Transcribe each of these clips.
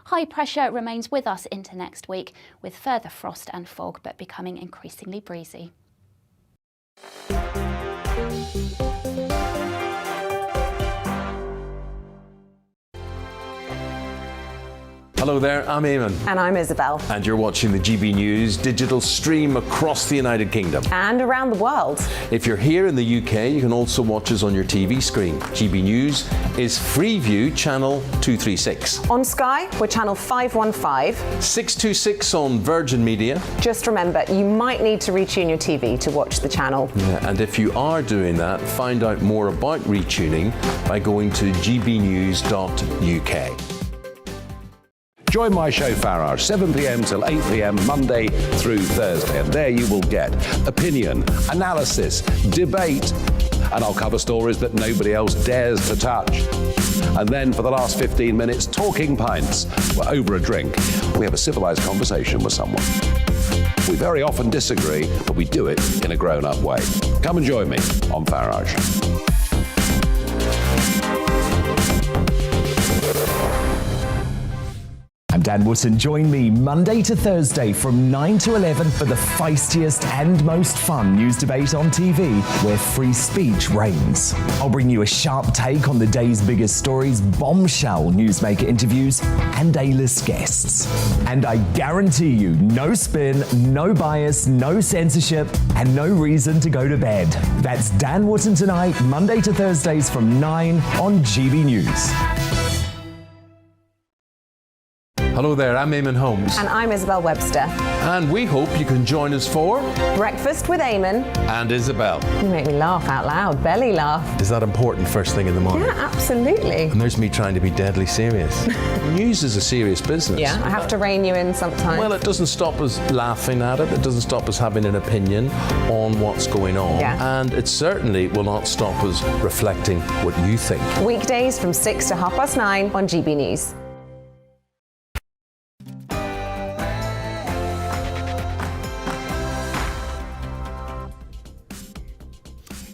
High pressure remains with us into next week, with further frost and fog, but becoming increasingly breezy. Hello there, I'm Eamon. And I'm Isabel. And you're watching the GB News digital stream across the United Kingdom. And around the world. If you're here in the UK, you can also watch us on your TV screen. GB News is Freeview channel 236. On Sky, we're channel 515. 626 on Virgin Media. Just remember, you might need to retune your TV to watch the channel. Yeah, and if you are doing that, find out more about retuning by going to gbnews.uk. Join my show Farage, 7 p.m. till 8 p.m. Monday through Thursday. And there you will get opinion, analysis, debate, and I'll cover stories that nobody else dares to touch. And then for the last 15 minutes, talking pints. We're over a drink. We have a civilized conversation with someone. We very often disagree, but we do it in a grown-up way. Come and join me on Farage. I'm Dan Wootton. Join me Monday to Thursday from 9 to 11 for the feistiest and most fun news debate on TV, where free speech reigns. I'll bring you a sharp take on the day's biggest stories, bombshell newsmaker interviews, and A-list guests. And I guarantee you, no spin, no bias, no censorship, and no reason to go to bed. That's Dan Wootton tonight, Monday to Thursdays from 9 on GB News. Hello there, I'm Eamon Holmes. And I'm Isabel Webster. And we hope you can join us for Breakfast with Eamon. And Isabel. You make me laugh out loud, belly laugh. Is that important first thing in the morning? Yeah, absolutely. And there's me trying to be deadly serious. News is a serious business. Yeah, I have to rein you in sometimes. Well, it doesn't stop us laughing at it. It doesn't stop us having an opinion on what's going on. Yeah. And it certainly will not stop us reflecting what you think. Weekdays from 6 to 9:30 on GB News.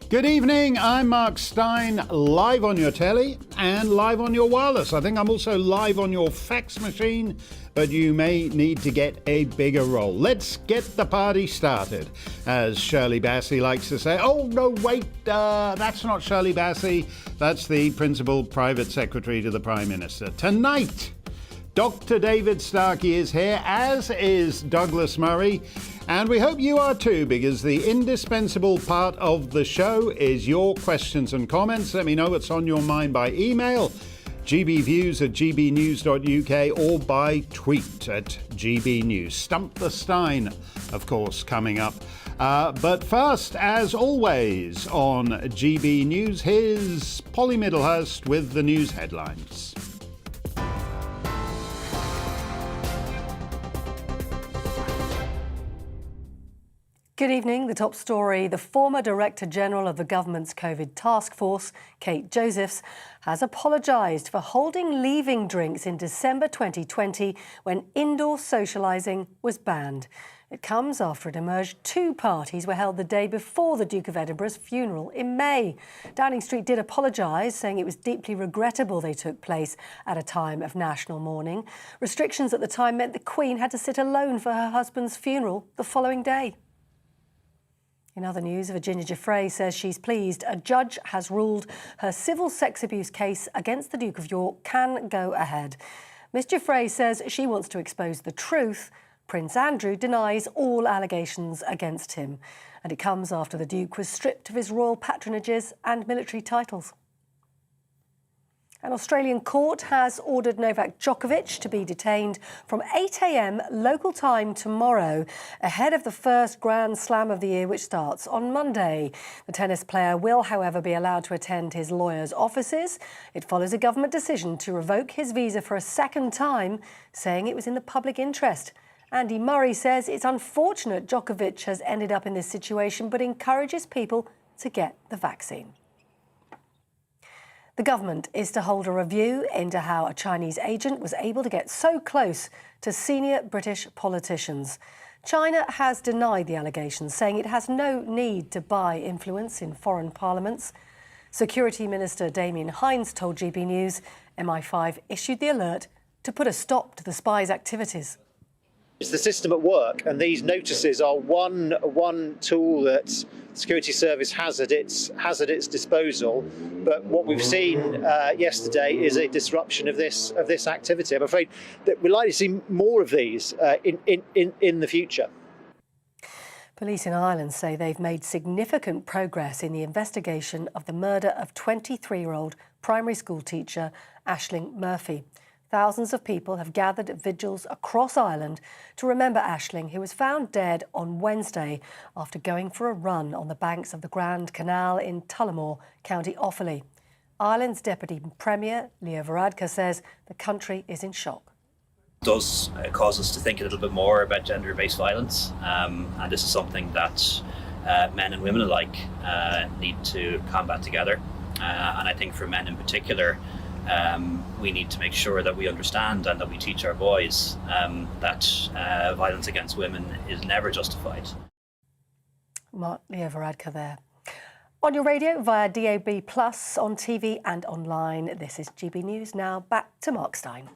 Good evening, I'm Mark Steyn, live on your telly and live on your wireless. I think I'm also live on your fax machine, but you may need to get a bigger roll. Let's get the party started, as Shirley Bassey likes to say. Oh, no, wait, that's not Shirley Bassey. That's the Principal Private Secretary to the Prime Minister. Tonight, Dr. David Starkey is here, as is Douglas Murray. And we hope you are too, because the indispensable part of the show is your questions and comments. Let me know what's on your mind by email, gbviews@gbnews.uk, or by tweet at gbnews. Stump the Steyn, of course, coming up. But first, as always, on GB News, here's Polly Middlehurst with the news headlines. Good evening. The top story. The former Director General of the government's COVID task force, Kate Josephs, has apologised for holding leaving drinks in December 2020 when indoor socialising was banned. It comes after it emerged two parties were held the day before the Duke of Edinburgh's funeral in May. Downing Street did apologise, saying it was deeply regrettable they took place at a time of national mourning. Restrictions at the time meant the Queen had to sit alone for her husband's funeral the following day. In other news, Virginia Giuffre says she's pleased a judge has ruled her civil sex abuse case against the Duke of York can go ahead. Ms Giuffre says she wants to expose the truth. Prince Andrew denies all allegations against him. And it comes after the Duke was stripped of his royal patronages and military titles. An Australian court has ordered Novak Djokovic to be detained from 8 a.m. local time tomorrow, ahead of the first Grand Slam of the year, which starts on Monday. The tennis player will, however, be allowed to attend his lawyer's offices. It follows a government decision to revoke his visa for a second time, saying it was in the public interest. Andy Murray says it's unfortunate Djokovic has ended up in this situation, but encourages people to get the vaccine. The government is to hold a review into how a Chinese agent was able to get so close to senior British politicians. China has denied the allegations, saying it has no need to buy influence in foreign parliaments. Security Minister Damien Hines told GB News MI5 issued the alert to put a stop to the spies' activities. It's the system at work, and these notices are one tool that the security service has at its disposal. But what we've seen yesterday is a disruption of this activity. I'm afraid that we're likely to see more of these in the future. Police in Ireland say they've made significant progress in the investigation of the murder of 23-year-old primary school teacher ASHLING Murphy. Thousands of people have gathered at vigils across Ireland to remember ASHLING, who was found dead on Wednesday after going for a run on the banks of the Grand Canal in Tullamore, County Offaly. Ireland's Deputy Premier, Leo Varadkar, says the country is in shock. It does cause us to think a little bit more about gender-based violence, and this is something that men and women alike need to combat together. And I think for men in particular, we need to make sure that we understand and that we teach our boys that violence against women is never justified. Leo Varadkar there. On your radio, via DAB+, on TV and online, this is GB News. Now back to Mark Steyn.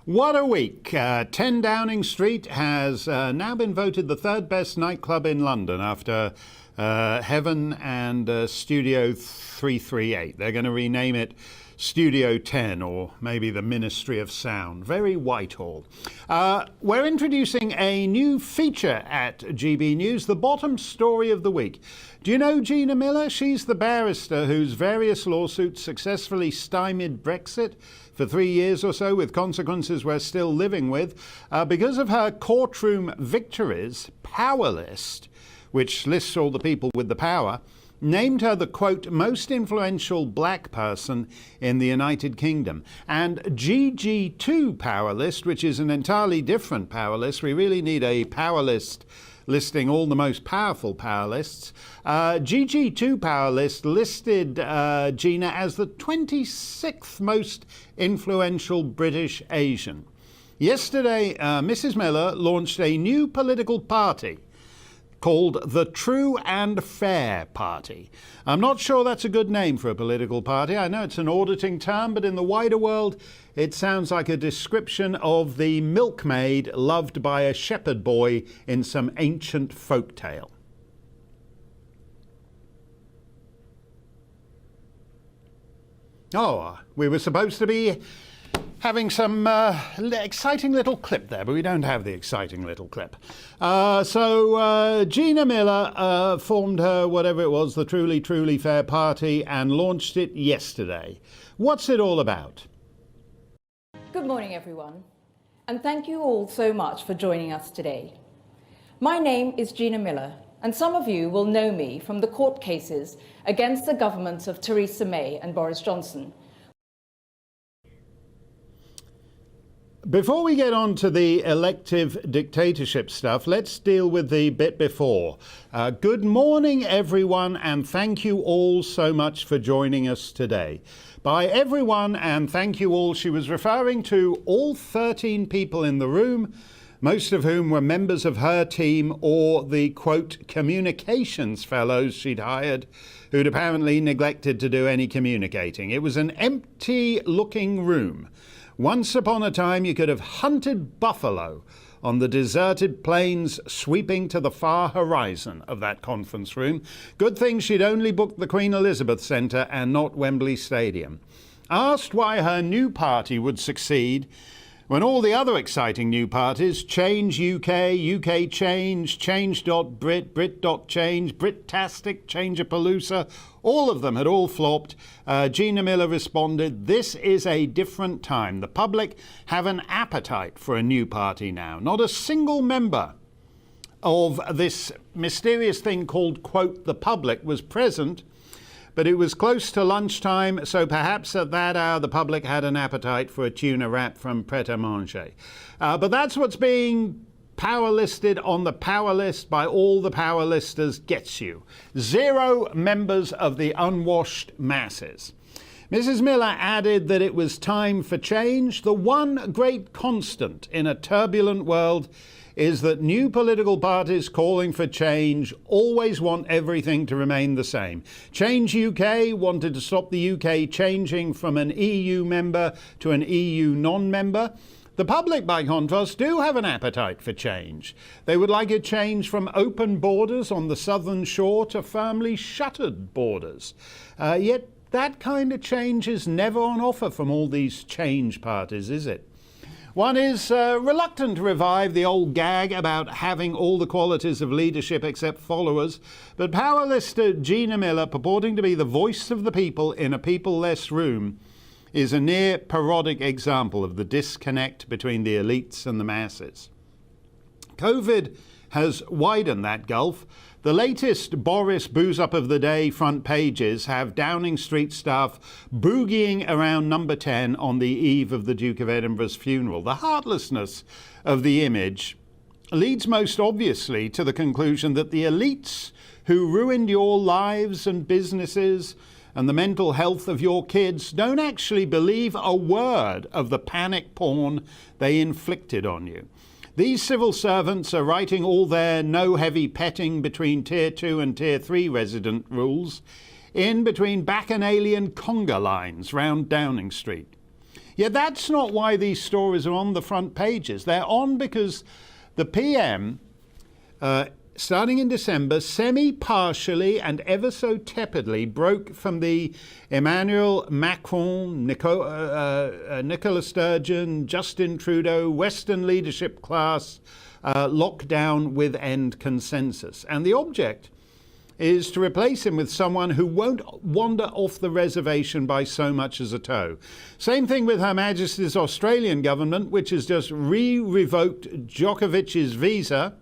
What a week. 10 Downing Street has now been voted the third best nightclub in London after Heaven and Studio 338. They're going to rename it Studio 10, or maybe the Ministry of Sound. Very Whitehall. We're introducing a new feature at GB News, the bottom story of the week. Do you know Gina Miller? She's the barrister whose various lawsuits successfully stymied Brexit for 3 years or so, with consequences we're still living with. Because of her courtroom victories, Power List, which lists all the people with the power, named her the, quote, most influential black person in the United Kingdom. And GG2 Power List, which is an entirely different power list, we really need a power list listing all the most powerful power lists. GG2 Power List listed Gina as the 26th most influential British Asian. Yesterday, Mrs. Miller launched a new political party called the True and Fair Party. I'm not sure that's a good name for a political party. I know it's an auditing term, but in the wider world, it sounds like a description of the milkmaid loved by a shepherd boy in some ancient folk tale. Oh, we were supposed to be having some exciting little clip there, but we don't have the exciting little clip. So Gina Miller formed her, whatever it was, the Truly, Truly Fair Party, and launched it yesterday. What's it all about? Good morning, everyone, and thank you all so much for joining us today. My name is Gina Miller, and some of you will know me from the court cases against the governments of Theresa May and Boris Johnson. Before we get on to the elective dictatorship stuff, let's deal with the bit before. Good morning, everyone, and thank you all so much for joining us today. By everyone and thank you all, she was referring to all 13 people in the room, most of whom were members of her team or the, quote, communications fellows she'd hired, who'd apparently neglected to do any communicating. It was an empty-looking room. Once upon a time, you could have hunted buffalo on the deserted plains sweeping to the far horizon of that conference room. Good thing she'd only booked the Queen Elizabeth Centre and not Wembley Stadium. Asked why her new party would succeed when all the other exciting new parties, Change UK, UK Change, Change.Brit, Brit.Change, Britastic, Changeapalooza, all of them had all flopped. Gina Miller responded, this is a different time. The public have an appetite for a new party now. Not a single member of this mysterious thing called, quote, the public was present, but it was close to lunchtime, so perhaps at that hour the public had an appetite for a tuna wrap from Pret-a-Manger. But that's what's being power listed on the power list by all the power listers gets you. 0 members of the unwashed masses. Mrs. Miller added that it was time for change. The one great constant in a turbulent world is that new political parties calling for change always want everything to remain the same. Change UK wanted to stop the UK changing from an EU member to an EU non-member. The public, by contrast, do have an appetite for change. They would like a change from open borders on the southern shore to firmly shuttered borders. Yet that kind of change is never on offer from all these change parties, is it? One is reluctant to revive the old gag about having all the qualities of leadership except followers, but powerless Gina Miller, purporting to be the voice of the people in a people-less room, is a near parodic example of the disconnect between the elites and the masses. COVID has widened that gulf. The latest Boris booze-up of the day front pages have Downing Street staff boogieing around number 10 on the eve of the Duke of Edinburgh's funeral. The heartlessness of the image leads most obviously to the conclusion that the elites who ruined your lives and businesses and the mental health of your kids don't actually believe a word of the panic porn they inflicted on you. These civil servants are writing all their no heavy petting between Tier 2 and Tier 3 resident rules in between bacchanalian conga lines round Downing Street. Yet that's not why these stories are on the front pages. They're on because the PM, starting in December, semi-partially and ever so tepidly broke from the Emmanuel Macron, Nicola Sturgeon, Justin Trudeau, Western leadership class lockdown with end consensus. And the object is to replace him with someone who won't wander off the reservation by so much as a toe. Same thing with Her Majesty's Australian government, which has just revoked Djokovic's visa.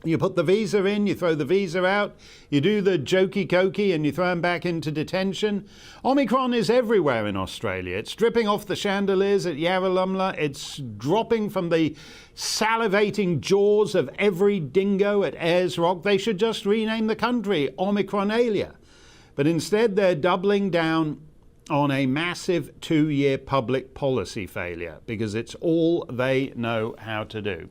You put the visa in, you throw the visa out, you do the jokey-cokey and you throw him back into detention. Omicron is everywhere in Australia. It's dripping off the chandeliers at Yarralumla. It's dropping from the salivating jaws of every dingo at Ayers Rock. They should just rename the country Omicronalia. But instead they're doubling down on a massive 2-year public policy failure because it's all they know how to do.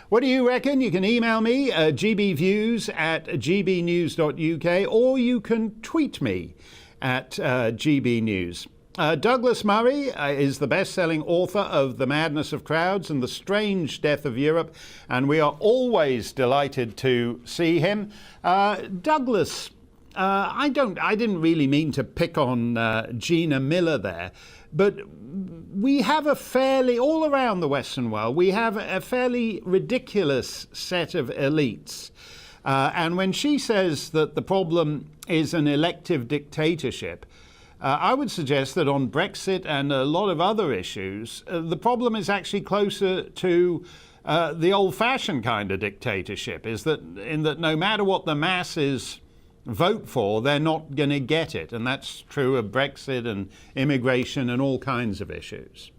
What do you reckon? You can email me, gbviews@gbnews.uk, or you tweet tweet me at gbnews. Douglas Murray is the best-selling author of The Madness of Crowds and The Strange Death of Europe, and we are always delighted to see him. Douglas, I didn't really mean to pick on Gina Miller there, but we have all around the Western world, we have a fairly ridiculous set of elites. And when she says that the problem is an elective dictatorship, I would suggest that on Brexit and a lot of other issues, the problem is actually closer to the old-fashioned kind of dictatorship, in that no matter what the masses vote for, they're not going to get it. And that's true of Brexit and immigration and all kinds of issues.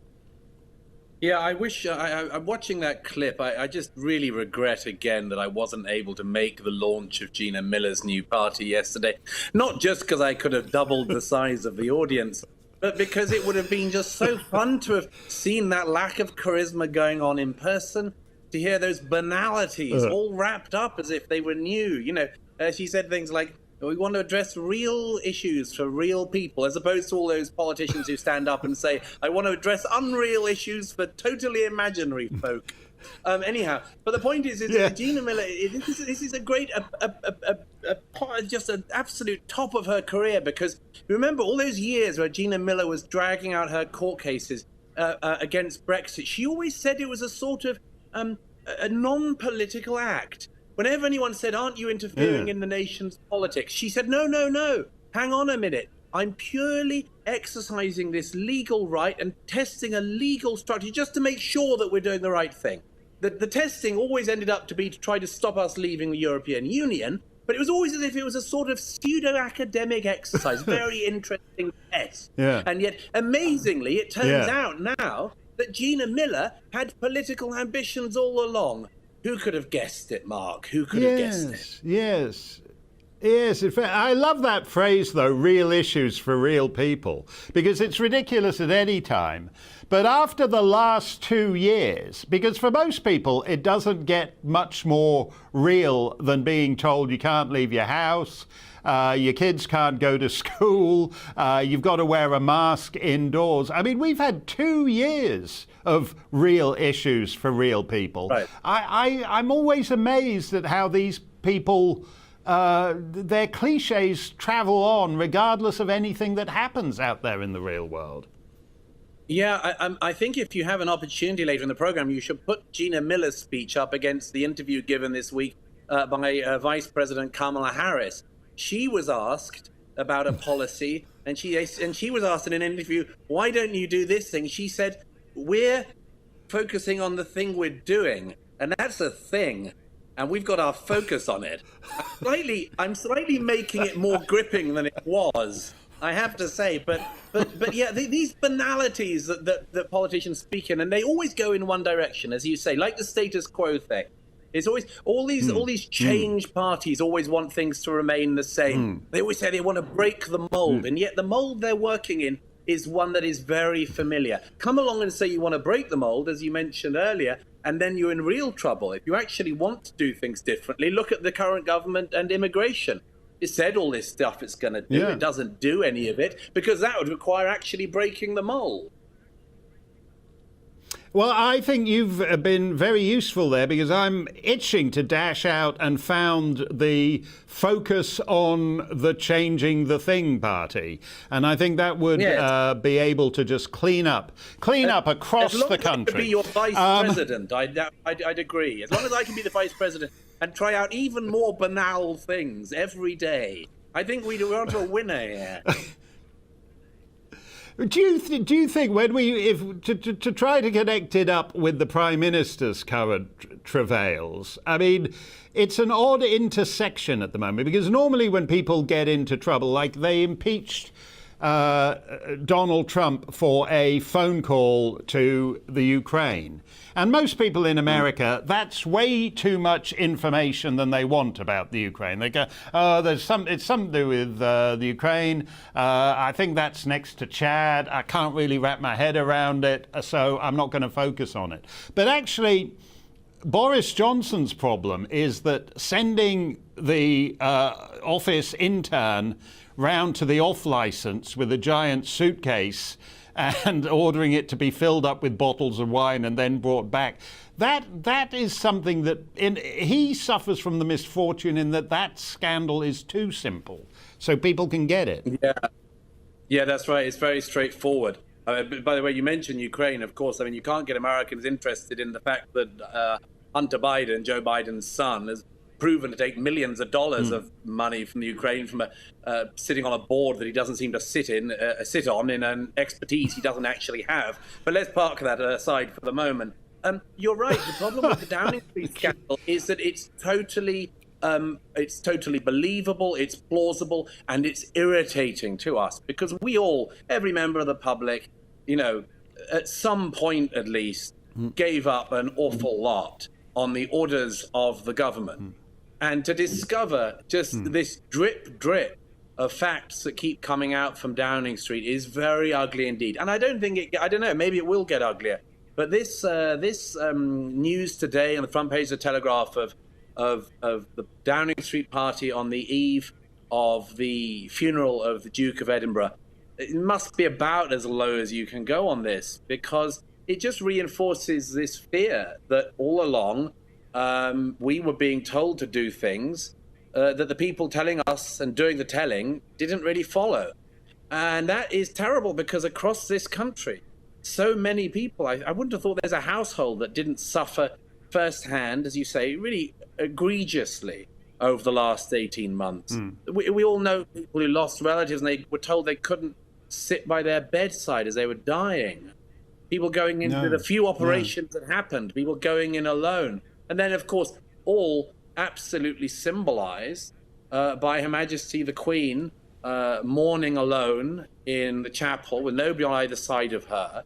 Yeah, I wish, I'm watching that clip, I just really regret again that I wasn't able to make the launch of Gina Miller's new party yesterday. Not just because I could have doubled the size of the audience, but because it would have been just so fun to have seen that lack of charisma going on in person, to hear those banalities all wrapped up as if they were new. You know, she said things like, we want to address real issues for real people, as opposed to all those politicians who stand up and say, I want to address unreal issues for totally imaginary folk. Anyhow, but the point is Gina Miller, this is a great, just an absolute top of her career, because remember all those years where Gina Miller was dragging out her court cases against Brexit, she always said it was a sort of a non-political act. Whenever anyone said, aren't you interfering in the nation's politics? She said, no, hang on a minute. I'm purely exercising this legal right and testing a legal structure just to make sure that we're doing the right thing. The testing always ended up to be to try to stop us leaving the European Union, but it was always as if it was a sort of pseudo-academic exercise, very interesting test. Yeah. And yet, amazingly, it turns out now that Gina Miller had political ambitions all along. Who could have guessed it, Mark? Who could have guessed it? Yes. Yes, in fact, I love that phrase, though, real issues for real people, because it's ridiculous at any time. But after the last 2 years, because for most people it doesn't get much more real than being told you can't leave your house, your kids can't go to school, you've got to wear a mask indoors. I mean, we've had 2 years of real issues for real people. Right. I'm always amazed at how these people... their cliches travel on regardless of anything that happens out there in the real world. Yeah, I think if you have an opportunity later in the program, you should put Gina Miller's speech up against the interview given this week by Vice President Kamala Harris. She was asked about a policy, and she was asked in an interview, why don't you do this thing? She said, we're focusing on the thing we're doing, and that's a thing. And we've got our focus on it. I'm slightly making it more gripping than it was, I have to say. But yeah, these banalities that politicians speak in, and they always go in one direction, as you say, like the status quo thing. It's always all these change parties always want things to remain the same. They always say they want to break the mold, and yet the mold they're working in is one that is very familiar. Come along and say you want to break the mold, as you mentioned earlier, and then you're in real trouble. If you actually want to do things differently, look at the current government and immigration. It said all this stuff it's going to do. Yeah. It doesn't do any of it, because that would require actually breaking the mold. Well, I think you've been very useful there, because I'm itching to dash out and found the focus on the Changing the Thing party. And I think that would be able to just clean up across the country. As long as I could be your vice president, I'd agree. As long as I can be the vice president and try out even more banal things every day, I think we're onto a winner here. Do you think when to try to connect it up with the Prime Minister's current travails, I mean, it's an odd intersection at the moment, because normally when people get into trouble, like they impeached Donald Trump for a phone call to the Ukraine. And most people in America, that's way too much information than they want about the Ukraine. They go, oh, it's something to do with the Ukraine. I think that's next to Chad. I can't really wrap my head around it, so I'm not going to focus on it. But actually, Boris Johnson's problem is that sending the office intern round to the off license with a giant suitcase and ordering it to be filled up with bottles of wine and then brought back, that is something that he suffers from the misfortune in that scandal is too simple, so people can get it. Yeah, that's right. It's very straightforward. By the way, you mentioned Ukraine, of course. I mean, you can't get Americans interested in the fact that Hunter Biden, Joe Biden's son, has proven to take millions of dollars of money from the Ukraine from sitting on a board that he doesn't seem to sit on in an expertise he doesn't actually have. But let's park that aside for the moment. You're right. The problem with the Downing Street scandal is that it's totally believable, it's plausible, and it's irritating to us, because we all, every member of the public, you know, at some point at least, gave up an awful lot on the orders of the government. And to discover just this drip of facts that keep coming out from Downing Street is very ugly indeed. And I don't know, maybe it will get uglier. But this news today on the front page of the Telegraph of the Downing Street party on the eve of the funeral of the Duke of Edinburgh, it must be about as low as you can go on this, because it just reinforces this fear that all along we were being told to do things that the people telling us and doing the telling didn't really follow. And that is terrible, because across this country, so many people, I wouldn't have thought there's a household that didn't suffer firsthand, as you say, really egregiously over the last 18 months. We all know people who lost relatives and they were told they couldn't sit by their bedside as they were dying. People going into the few operations that happened, people going in alone. And then, of course, all absolutely symbolized by Her Majesty the Queen mourning alone in the chapel with nobody on either side of her.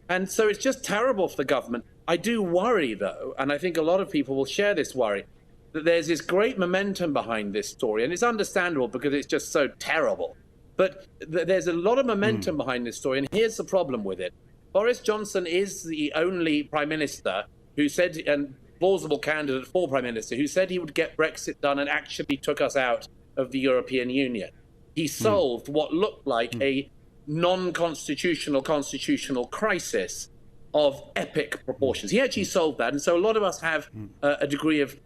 And so it's just terrible for the government. I do worry, though, and I think a lot of people will share this worry, that there's this great momentum behind this story, and it's understandable because it's just so terrible. But there's a lot of momentum behind this story, and here's the problem with it. Boris Johnson is the only Prime Minister who said, and plausible candidate for Prime Minister, who said he would get Brexit done and actually took us out of the European Union. He solved what looked like a non-constitutional constitutional crisis of epic proportions. He actually solved that, and so a lot of us have a degree of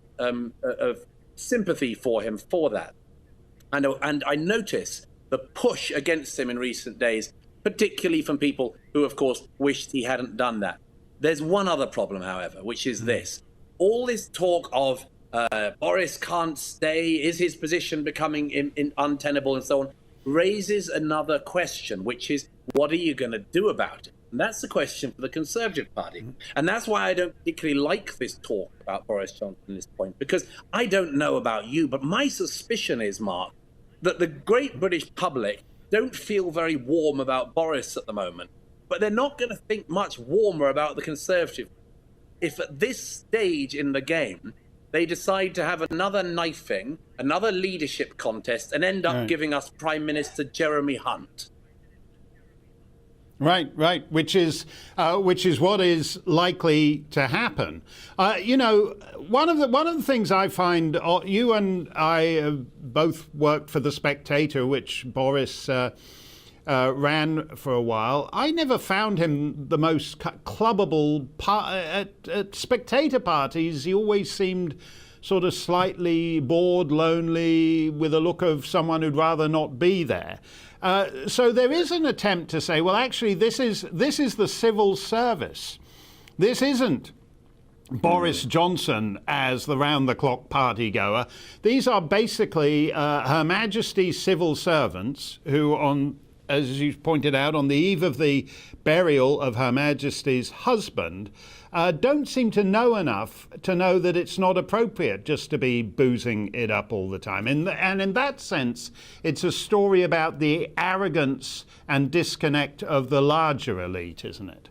sympathy for him for that. And I notice the push against him in recent days, particularly from people who, of course, wished he hadn't done that. There's one other problem, however, which is this. All this talk of Boris can't stay, is his position becoming untenable and so on, raises another question, which is, what are you going to do about it? And that's the question for the Conservative Party. And that's why I don't particularly like this talk about Boris Johnson at this point, because I don't know about you, but my suspicion is, Mark, that the great British public don't feel very warm about Boris at the moment, but they're not going to think much warmer about the Conservative. If at this stage in the game, they decide to have another knifing, another leadership contest, and end up giving us Prime Minister Jeremy Hunt. Right, which is what is likely to happen. You know, one of the things I find, you and I both worked for The Spectator, which Boris ran for a while. I never found him the most clubbable at Spectator parties. He always seemed sort of slightly bored, lonely, with a look of someone who'd rather not be there. So there is an attempt to say, well, actually, this is the civil service. This isn't Boris Johnson as the round-the-clock party goer. These are basically Her Majesty's civil servants who, as you pointed out, on the eve of the burial of Her Majesty's husband, don't seem to know enough to know that it's not appropriate just to be boozing it up all the time. And in that sense, it's a story about the arrogance and disconnect of the larger elite, isn't it?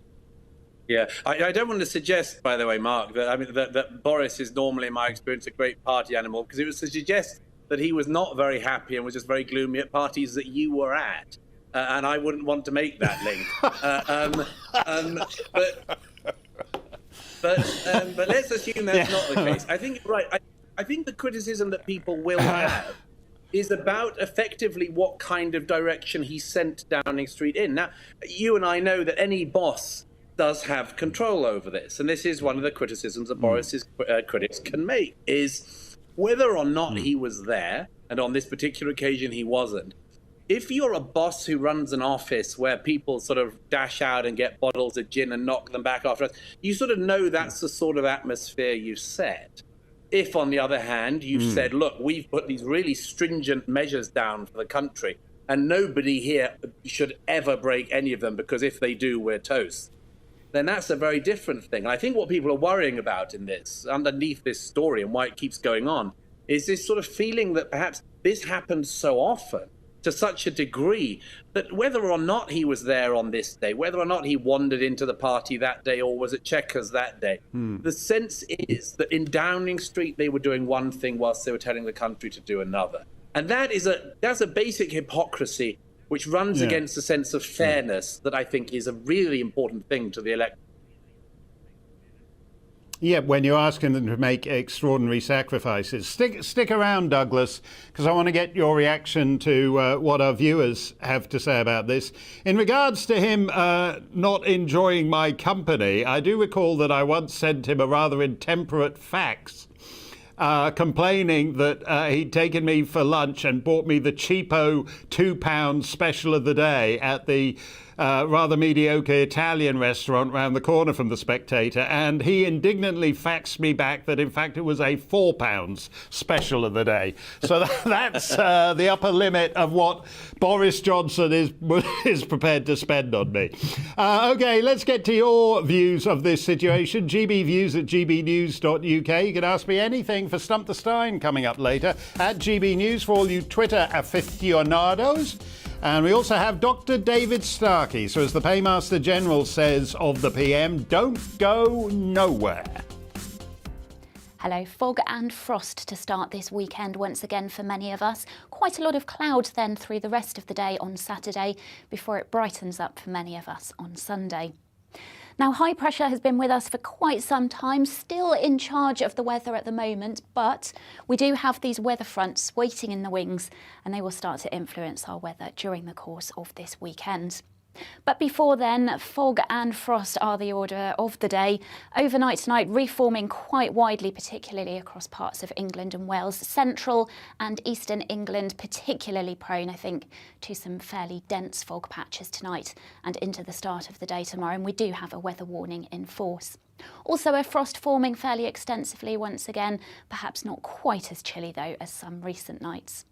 Yeah, I don't want to suggest, by the way, Mark, that Boris is normally, in my experience, a great party animal, because it was to suggest that he was not very happy and was just very gloomy at parties that you were at. And I wouldn't want to make that link. But let's assume that's not the case. I think you're right. I think the criticism that people will have is about effectively what kind of direction he sent Downing Street in. Now, you and I know that any boss does have control over this, and this is one of the criticisms that Boris's critics can make, is whether or not he was there, and on this particular occasion he wasn't. If you're a boss who runs an office where people sort of dash out and get bottles of gin and knock them back after us, you sort of know that's the sort of atmosphere you set. If, on the other hand, you've said, look, we've put these really stringent measures down for the country, and nobody here should ever break any of them, because if they do, we're toast, then that's a very different thing. And I think what people are worrying about in this, underneath this story and why it keeps going on, is this sort of feeling that perhaps this happens so often, to such a degree, that whether or not he was there on this day, whether or not he wandered into the party that day or was at Chequers that day, the sense is that in Downing Street they were doing one thing whilst they were telling the country to do another. And that's a basic hypocrisy which runs against a sense of fairness that I think is a really important thing to the electorate. Yeah, when you're asking them to make extraordinary sacrifices. Stick around, Douglas, because I want to get your reaction to what our viewers have to say about this. In regards to him not enjoying my company, I do recall that I once sent him a rather intemperate fax complaining that he'd taken me for lunch and bought me the cheapo £2 special of the day at the rather mediocre Italian restaurant round the corner from The Spectator, and he indignantly faxed me back that in fact it was a £4 special of the day. So that's the upper limit of what Boris Johnson is prepared to spend on me. Okay, let's get to your views of this situation. GBviews at gbnews.uk. You can ask me anything for Stump the Steyn coming up later at GBnews for all you Twitter aficionados. And we also have Dr. David Starkey. So as the Paymaster General says of the PM, don't go nowhere. Hello, fog and frost to start this weekend once again for many of us. Quite a lot of cloud then through the rest of the day on Saturday before it brightens up for many of us on Sunday. Now, high pressure has been with us for quite some time, still in charge of the weather at the moment, but we do have these weather fronts waiting in the wings and they will start to influence our weather during the course of this weekend. But before then, fog and frost are the order of the day. Overnight tonight, reforming quite widely, particularly across parts of England and Wales. Central and eastern England particularly prone, I think, to some fairly dense fog patches tonight and into the start of the day tomorrow. And we do have a weather warning in force. Also a frost forming fairly extensively once again, perhaps not quite as chilly though as some recent nights.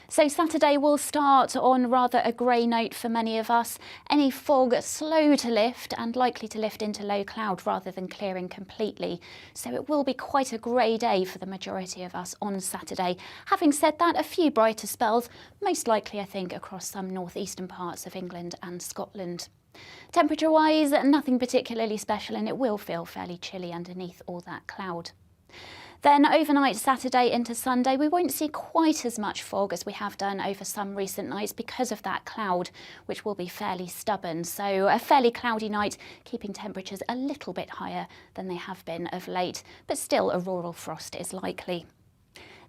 So Saturday will start on rather a grey note for many of us. Any fog slow to lift and likely to lift into low cloud rather than clearing completely. So it will be quite a grey day for the majority of us on Saturday. Having said that, a few brighter spells, most likely I think across some northeastern parts of England and Scotland. Temperature-wise, nothing particularly special and it will feel fairly chilly underneath all that cloud. Then overnight Saturday into Sunday, we won't see quite as much fog as we have done over some recent nights because of that cloud, which will be fairly stubborn. So a fairly cloudy night, keeping temperatures a little bit higher than they have been of late, but still a rural frost is likely.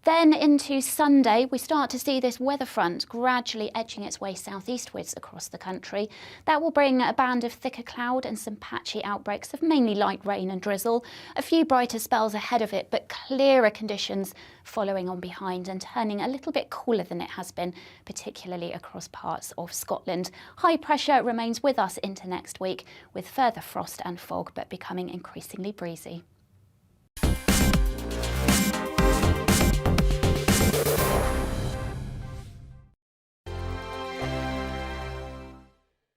Then into Sunday, we start to see this weather front gradually edging its way southeastwards across the country. That will bring a band of thicker cloud and some patchy outbreaks of mainly light rain and drizzle. A few brighter spells ahead of it, but clearer conditions following on behind and turning a little bit cooler than it has been, particularly across parts of Scotland. High pressure remains with us into next week, with further frost and fog, but becoming increasingly breezy.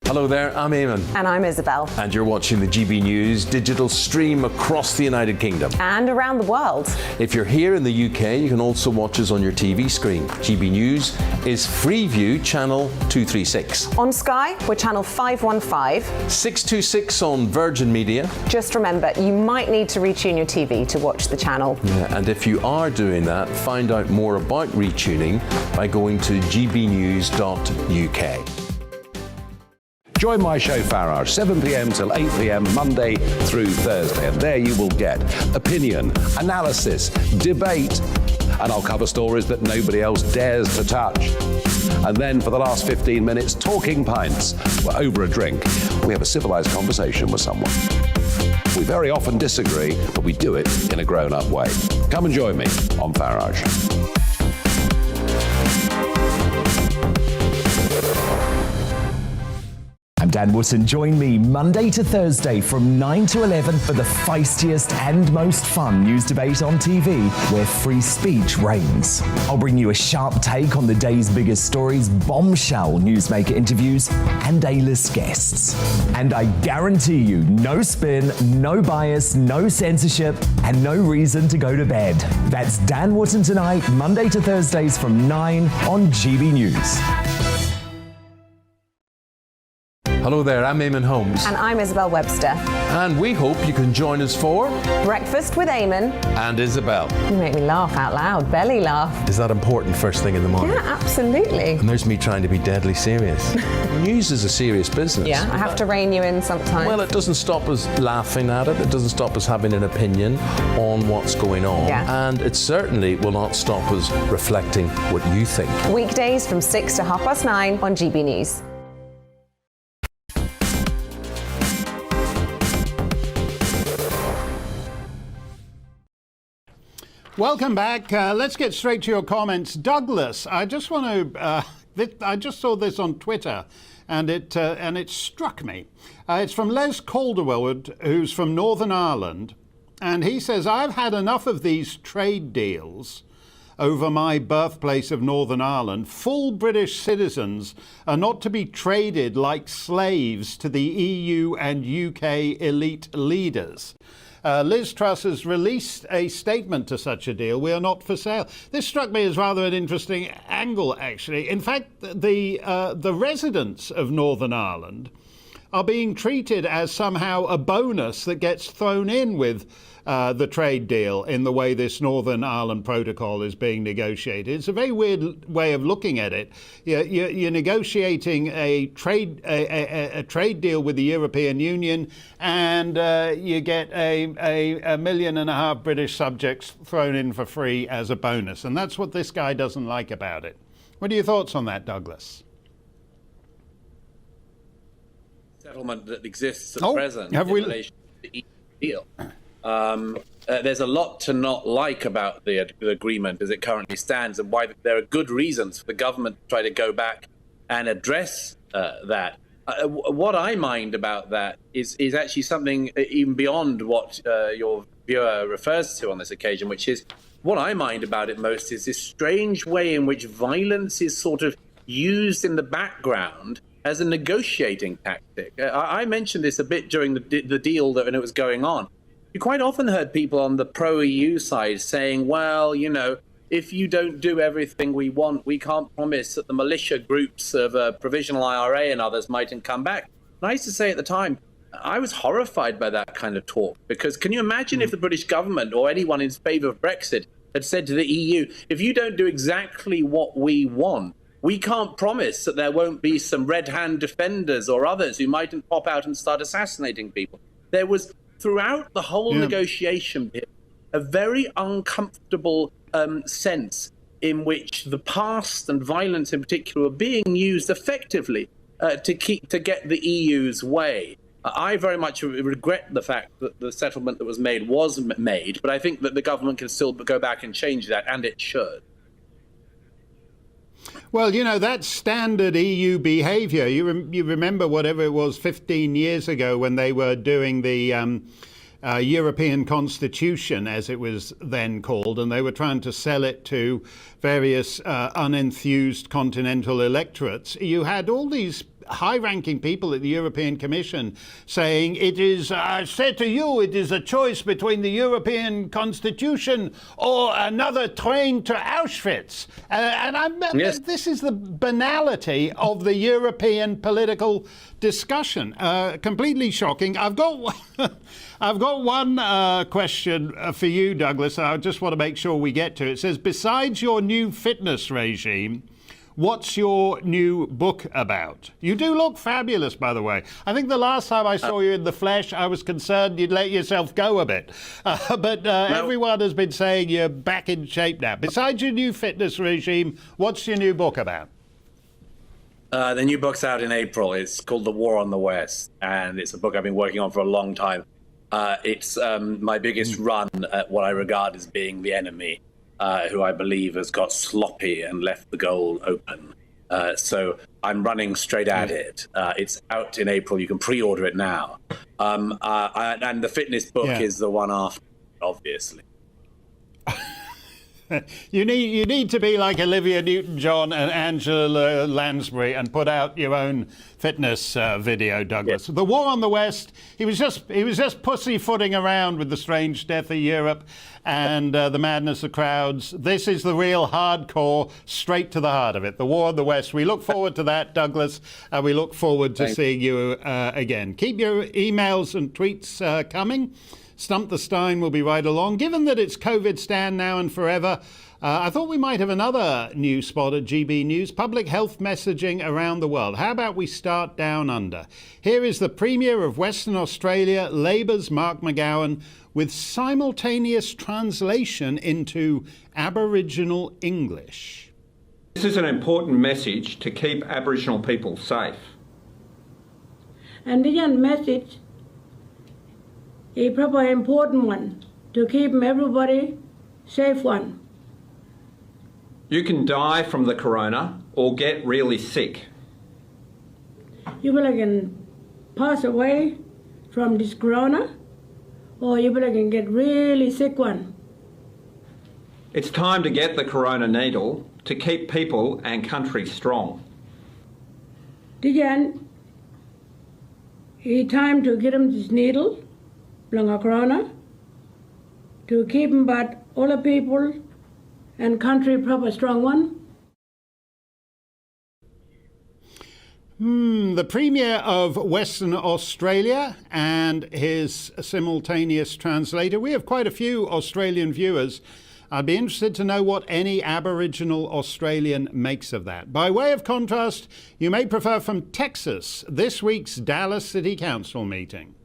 Hello there, I'm Eamon. And I'm Isabel. And you're watching the GB News digital stream across the United Kingdom. And around the world. If you're here in the UK, you can also watch us on your TV screen. GB News is Freeview channel 236. On Sky, we're channel 515. 626 on Virgin Media. Just remember, you might need to retune your TV to watch the channel. Yeah, and if you are doing that, find out more about retuning by going to gbnews.uk. Join my show Farrar, 7 p.m. till 8 p.m. Monday through Thursday. And there you will get opinion, analysis, debate, and I'll cover stories that nobody else dares to touch. And then for the last 15 minutes, talking pints. We're over a drink. We have a civilized conversation with someone. We very often disagree, but we do it in a grown-up way. Come and join me on Farrar. I'm Dan Wootton. Join me Monday to Thursday from 9 to 11 for the feistiest and most fun news debate on TV, where free speech reigns. I'll bring you a sharp take on the day's biggest stories, bombshell newsmaker interviews, and A-list guests. And I guarantee you, no spin, no bias, no censorship, and no reason to go to bed. That's Dan Wootton tonight, Monday to Thursdays from 9 on GB News. Hello there, I'm Eamon Holmes. And I'm Isabel Webster. And we hope you can join us for Breakfast with Eamon and Isabel. You make me laugh out loud, belly laugh. Is that important first thing in the morning? Yeah, absolutely. And there's me trying to be deadly serious. News is a serious business. Yeah, I have to rein you in sometimes. Well, it doesn't stop us laughing at it. It doesn't stop us having an opinion on what's going on. Yeah. And it certainly will not stop us reflecting what you think. Weekdays from 6 to 9:30 on GB News. Welcome back. Let's get straight to your comments. Douglas, I just want to. I just saw this on Twitter, and it struck me. It's from Les Calderwood, who's from Northern Ireland, and he says, "I've had enough of these trade deals over my birthplace of Northern Ireland. Full British citizens are not to be traded like slaves to the EU and UK elite leaders." Liz Truss has released a statement to such a deal. We are not for sale. This struck me as rather an interesting angle, actually. In fact, the residents of Northern Ireland are being treated as somehow a bonus that gets thrown in with the trade deal in the way this Northern Ireland Protocol is being negotiated. It's a very weird way of looking at it. You're negotiating a trade deal with the European Union, and you get a 1.5 million British subjects thrown in for free as a bonus. And that's what this guy doesn't like about it. What are your thoughts on that, Douglas? Settlement that exists at present in relation to the deal. There's a lot to not like about the agreement as it currently stands, and why there are good reasons for the government to try to go back and address that. What I mind about that is actually something even beyond what your viewer refers to on this occasion, which is what I mind about it most is this strange way in which violence is sort of used in the background as a negotiating tactic. I mentioned this a bit during the deal when it was going on. You quite often heard people on the pro-EU side saying, well, you know, if you don't do everything we want, we can't promise that the militia groups of Provisional IRA and others mightn't come back. And I used to say at the time, I was horrified by that kind of talk, because can you imagine if the British government or anyone in favour of Brexit had said to the EU, if you don't do exactly what we want, we can't promise that there won't be some red-hand defenders or others who mightn't pop out and start assassinating people. There was, throughout the whole negotiation period, a very uncomfortable sense in which the past and violence in particular were being used effectively to get the EU's way. I very much regret the fact that the settlement that was made, but I think that the government can still go back and change that, and it should. Well, you know, that's standard EU behaviour. You remember whatever it was 15 years ago when they were doing the European Constitution, as it was then called, and they were trying to sell it to various unenthused continental electorates. You had all these high-ranking people at the European Commission saying it is, I said to you, it is a choice between the European Constitution or another train to Auschwitz. This is the banality of the European political discussion. Completely shocking. I've got one question for you, Douglas. I just want to make sure we get to it. It says, besides your new fitness regime, what's your new book about? You do look fabulous, by the way. I think the last time I saw you in the flesh, I was concerned you'd let yourself go a bit. But everyone has been saying you're back in shape now. Besides your new fitness regime, what's your new book about? The new book's out in April. It's called The War on the West, and it's a book I've been working on for a long time. It's my biggest run at what I regard as being the enemy, who I believe has got sloppy and left the goal open. So I'm running straight at it. It's out in April. You can pre-order it now. And the fitness book is the one after, obviously. You need to be like Olivia Newton-John and Angela Lansbury and put out your own fitness video, Douglas. The War on the West. He was just pussyfooting around with the strange death of Europe and the madness of crowds. This is the real hardcore, straight to the heart of it. The War on the West. We look forward to that, Douglas, and we look forward to seeing you again. Keep your emails and tweets coming. Stump the Steyn will be right along. Given that it's COVIDSTAN now and forever, I thought we might have another news spot at GB News, public health messaging around the world. How about we start down under? Here is the Premier of Western Australia, Labour's Mark McGowan, with simultaneous translation into Aboriginal English. This is an important message to keep Aboriginal people safe. And the message a proper important one to keep everybody safe one. You can die from the corona or get really sick. You can pass away from this corona or you can get really sick one. It's time to get the corona needle to keep people and country strong. It's time to get them this needle corona to keep them but all the people and country proper strong one. The Premier of Western Australia and his simultaneous translator. We have quite a few Australian viewers. I'd be interested to know what any Aboriginal Australian makes of that. By way of contrast, you may prefer from Texas, this week's Dallas City Council meeting.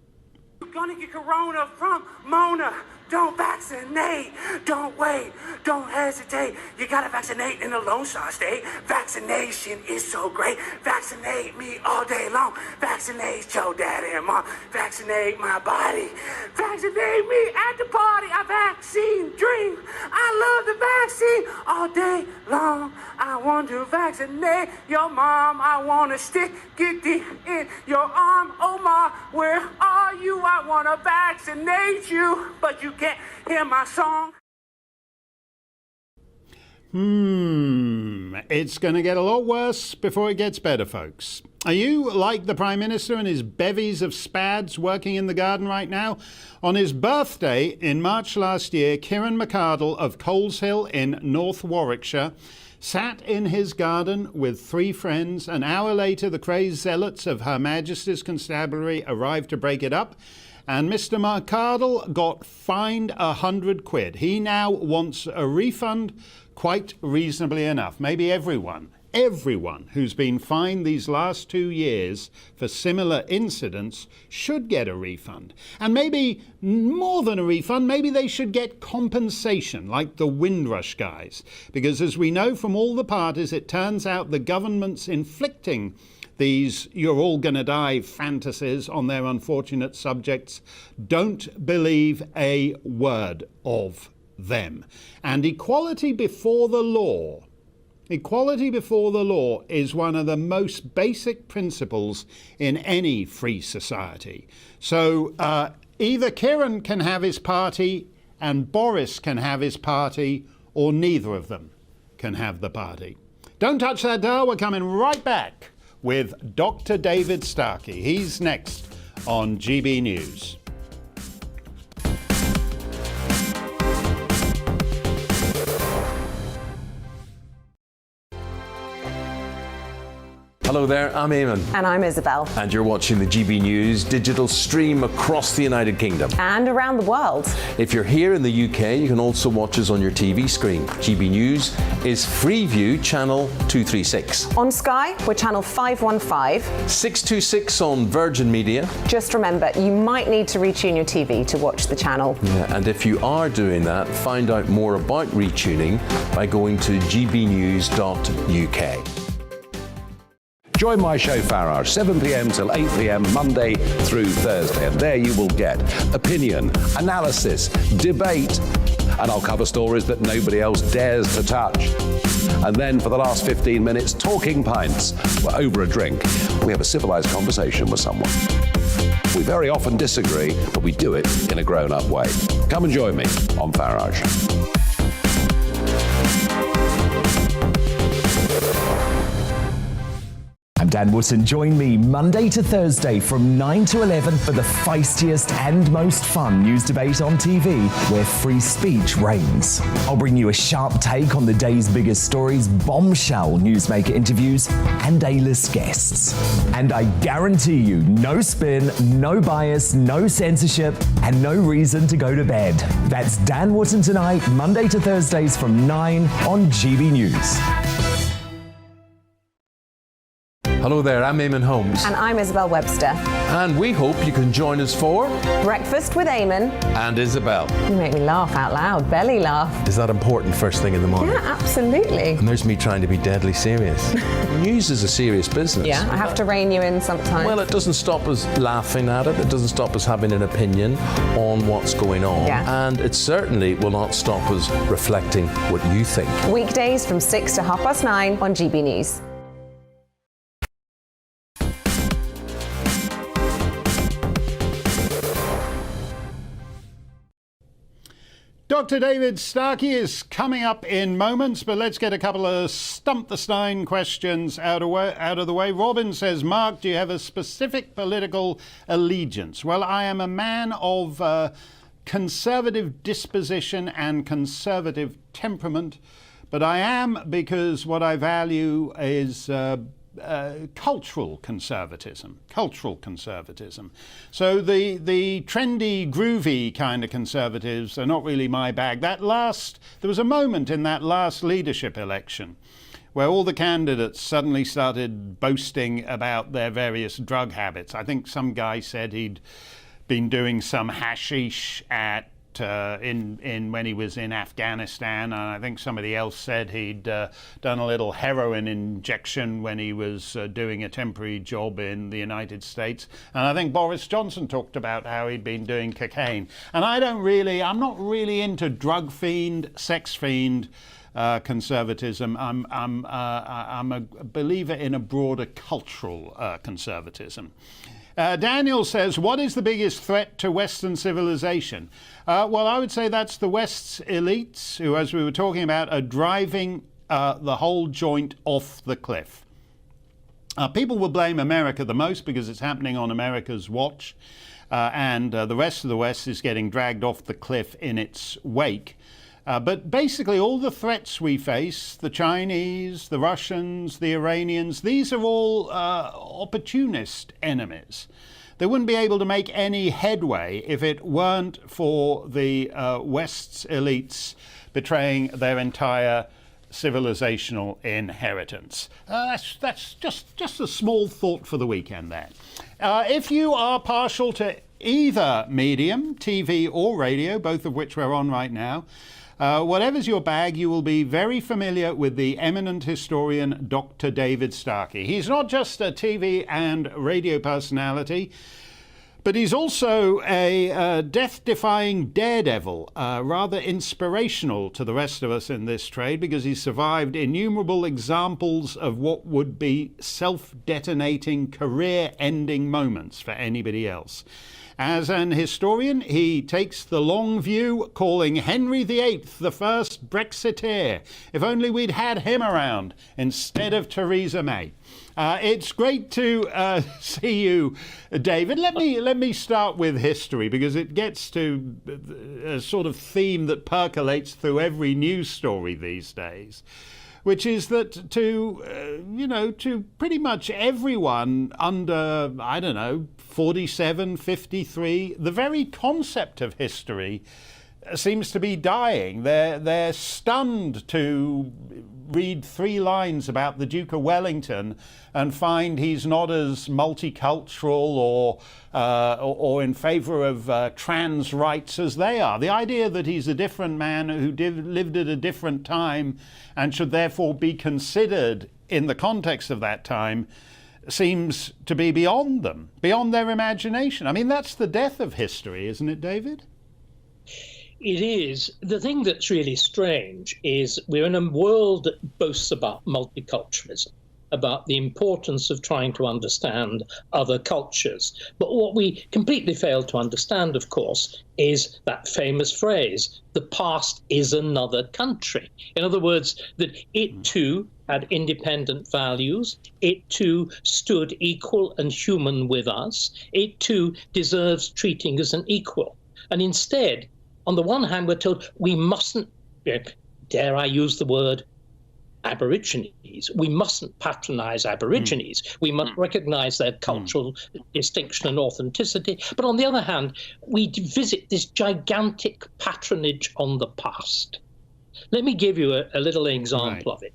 You're gonna get corona from Mona. Don't vaccinate. Don't wait. Don't hesitate. You gotta vaccinate in the Lone Star State. Vaccination is so great. Vaccinate me all day long. Vaccinate your daddy and mom. Vaccinate my body. Vaccinate me at the party. A vaccine dream. I love the vaccine all day long. I want to vaccinate your mom. I want to stick it deep in your arm. Oh my, where are you? I want to vaccinate you, but you can't hear my song. It's going to get a lot worse before it gets better, folks. Are you like the Prime Minister and his bevies of spads working in the garden right now? On his birthday in March last year, Kieran McArdle of Coleshill in North Warwickshire sat in his garden with 3 friends. An hour later, the crazed zealots of Her Majesty's Constabulary arrived to break it up, and Mr. McArdle got fined £100. He now wants a refund, quite reasonably enough. Maybe everyone who's been fined these last 2 years for similar incidents should get a refund. And maybe more than a refund, maybe they should get compensation, like the Windrush guys. Because as we know from all the parties, it turns out the government's inflicting these you're all going to die fantasies on their unfortunate subjects don't believe a word of them. And equality before the law is one of the most basic principles in any free society. So either Kieran can have his party and Boris can have his party, or neither of them can have the party. Don't touch that dial. We're coming right back with Dr. David Starkey. He's next on GB News. Hello there, I'm Eamon. And I'm Isabel. And you're watching the GB News digital stream across the United Kingdom. And around the world. If you're here in the UK, you can also watch us on your TV screen. GB News is Freeview Channel 236. On Sky, we're Channel 515. 626 on Virgin Media. Just remember, you might need to retune your TV to watch the channel. Yeah, and if you are doing that, find out more about retuning by going to gbnews.uk. Join my show Farage, 7 p.m. till 8 p.m. Monday through Thursday. And there you will get opinion, analysis, debate, and I'll cover stories that nobody else dares to touch. And then for the last 15 minutes, talking pints. We're over a drink. We have a civilized conversation with someone. We very often disagree, but we do it in a grown-up way. Come and join me on Farage. I'm Dan Wootton. Join me Monday to Thursday from 9 to 11 for the feistiest and most fun news debate on TV, where free speech reigns. I'll bring you a sharp take on the day's biggest stories, bombshell newsmaker interviews, and A-list guests. And I guarantee you, no spin, no bias, no censorship, and no reason to go to bed. That's Dan Wootton tonight, Monday to Thursdays from 9 on GB News. Hello there, I'm Eamon Holmes. And I'm Isabel Webster. And we hope you can join us for Breakfast with Eamon and Isabel. You make me laugh out loud, belly laugh. Is that important first thing in the morning? Yeah, absolutely. And there's me trying to be deadly serious. News is a serious business. Yeah, I have to rein you in sometimes. Well, it doesn't stop us laughing at it. It doesn't stop us having an opinion on what's going on. Yeah. And it certainly will not stop us reflecting what you think. Weekdays from 6 to 9:30 on GB News. Dr. David Starkey is coming up in moments, but let's get a couple of Stump the Steyn questions out of the way. Robin says, Mark, do you have a specific political allegiance? Well, I am a man of conservative disposition and conservative temperament, but I am because what I value is cultural conservatism. So the trendy, groovy kind of conservatives are not really my bag. There was a moment in that last leadership election where all the candidates suddenly started boasting about their various drug habits. I think some guy said he'd been doing some hashish when he was in Afghanistan, and I think somebody else said he'd done a little heroin injection when he was doing a temporary job in the United States. And I think Boris Johnson talked about how he'd been doing cocaine. And I'm not really into drug fiend, sex fiend conservatism. I'm a believer in a broader cultural conservatism. Daniel says, what is the biggest threat to Western civilization? Well, I would say that's the West's elites who, as we were talking about, are driving the whole joint off the cliff. People will blame America the most because it's happening on America's watch, and the rest of the West is getting dragged off the cliff in its wake. But basically all the threats we face, the Chinese, the Russians, the Iranians, these are all opportunist enemies. They wouldn't be able to make any headway if it weren't for the West's elites betraying their entire civilizational inheritance. That's just a small thought for the weekend there. If you are partial to either medium, TV or radio, both of which we're on right now, whatever's your bag, you will be very familiar with the eminent historian Dr. David Starkey. He's not just a TV and radio personality, but he's also a death-defying daredevil, rather inspirational to the rest of us in this trade because he survived innumerable examples of what would be self-detonating, career-ending moments for anybody else. As an historian, he takes the long view, calling Henry VIII the first Brexiteer. If only we'd had him around instead of Theresa May. It's great to see you, David. Let me start with history because it gets to a sort of theme that percolates through every news story these days, which is that to pretty much everyone under, 47, 53, the very concept of history seems to be dying. They're stunned to read 3 lines about the Duke of Wellington and find he's not as multicultural or in favour of trans rights as they are. The idea that he's a different man who lived at a different time and should therefore be considered in the context of that time seems to be beyond them, beyond their imagination. I mean, that's the death of history, isn't it, David? It is. The thing that's really strange is we're in a world that boasts about multiculturalism, about the importance of trying to understand other cultures. But what we completely fail to understand, of course, is that famous phrase, the past is another country. In other words, that it too had independent values, it too stood equal and human with us, it too deserves treating as an equal. And instead, on the one hand, we're told we mustn't, dare I use the word, Aborigines. We mustn't patronize Aborigines. We must recognize their cultural distinction and authenticity. But on the other hand, we visit this gigantic patronage on the past. Let me give you a little example of it.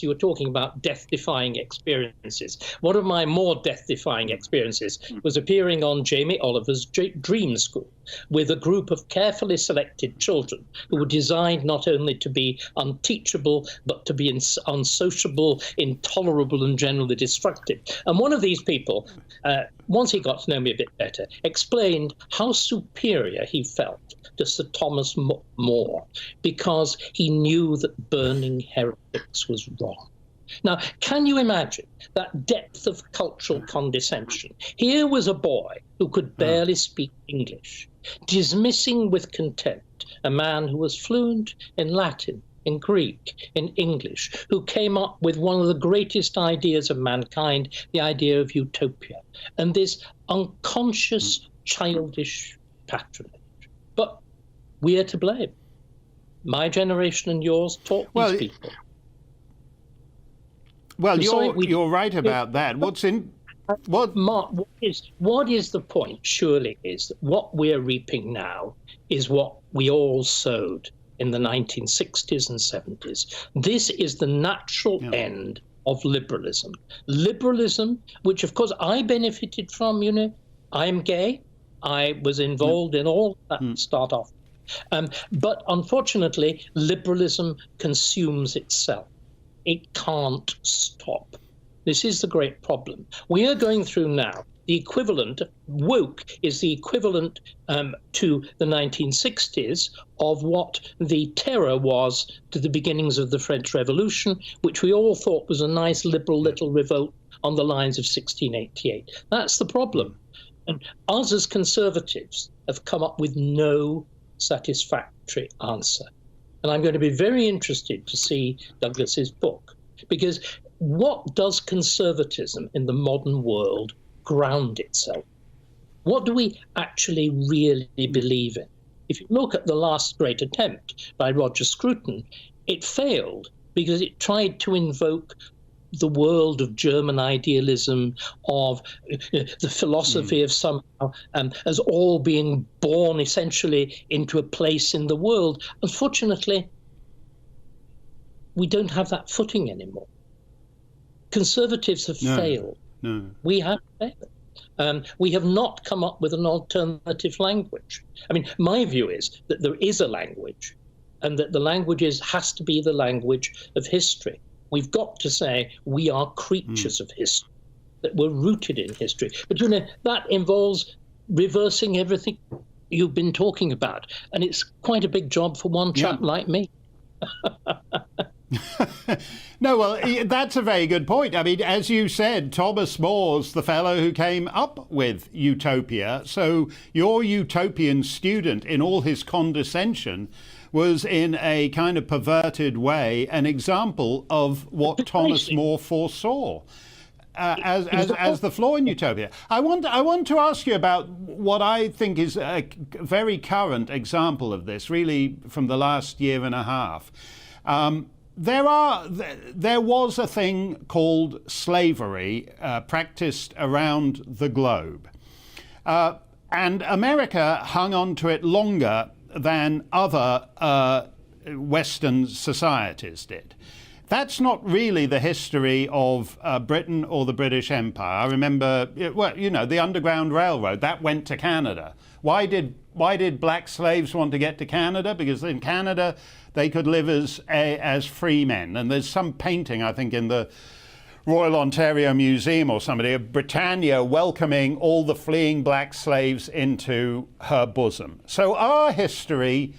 You were talking about death-defying experiences. One of my more death-defying experiences was appearing on Jamie Oliver's Dream School with a group of carefully selected children who were designed not only to be unteachable, but to be unsociable, intolerable, and generally destructive. And one of these people, once he got to know me a bit better, explained how superior he felt to Sir Thomas More because he knew that burning heretics was wrong. Now, can you imagine that depth of cultural condescension? Here was a boy who could barely speak English, dismissing with contempt a man who was fluent in Latin, in Greek, in English, who came up with one of the greatest ideas of mankind, the idea of utopia, and this unconscious, childish patronage. But we are to blame. My generation and yours taught these people. Well, you're right about that. Mark, what is the point? Surely is that what we're reaping now is what we all sowed in the 1960s and 70s. This is the natural end of liberalism. Liberalism, which of course I benefited from. You know, I'm gay. I was involved in all that start off. But unfortunately, liberalism consumes itself. It can't stop. This is the great problem. We are going through now the equivalent, woke is the equivalent to the 1960s of what the terror was to the beginnings of the French Revolution, which we all thought was a nice liberal little revolt on the lines of 1688. That's the problem. And us as conservatives have come up with no satisfactory answer. And I'm going to be very interested to see Douglas's book, because what does conservatism in the modern world ground itself? What do we actually really believe in? If you look at the last great attempt by Roger Scruton, it failed because it tried to invoke the world of German idealism, of the philosophy of somehow as all being born essentially into a place in the world. Unfortunately, we don't have that footing anymore. Conservatives have failed. No. We have failed. We have not come up with an alternative language. I mean, my view is that there is a language, and that the language has to be the language of history. We've got to say we are creatures of history, that we're rooted in history. But, you know, that involves reversing everything you've been talking about. And it's quite a big job for one chap like me. No, well, that's a very good point. I mean, as you said, Thomas More's the fellow who came up with utopia. So your utopian student, in all his condescension, was in a kind of perverted way an example of what Thomas More foresaw as the flaw in utopia. I want to ask you about what I think is a very current example of this, really from the last year and a half. There was a thing called slavery practiced around the globe. And America hung on to it longer than other Western societies did. That's not really the history of Britain or the British Empire. I remember, well, you know, the Underground Railroad, that went to Canada. Why did black slaves want to get to Canada? Because in Canada they could live as free men. And there's some painting, I think, in the Royal Ontario Museum or somebody, of Britannia welcoming all the fleeing black slaves into her bosom. So our history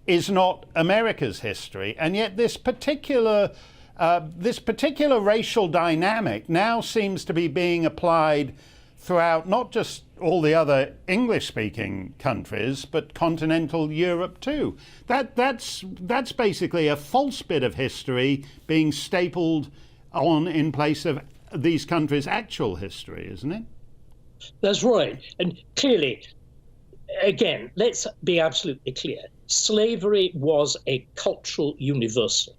is not America's history, and yet this particular racial dynamic now seems to be being applied throughout not just all the other English-speaking countries, but continental Europe too. That's basically a false bit of history being stapled on in place of these countries' actual history, isn't it? That's right. And clearly, again, let's be absolutely clear. Slavery was a cultural universal.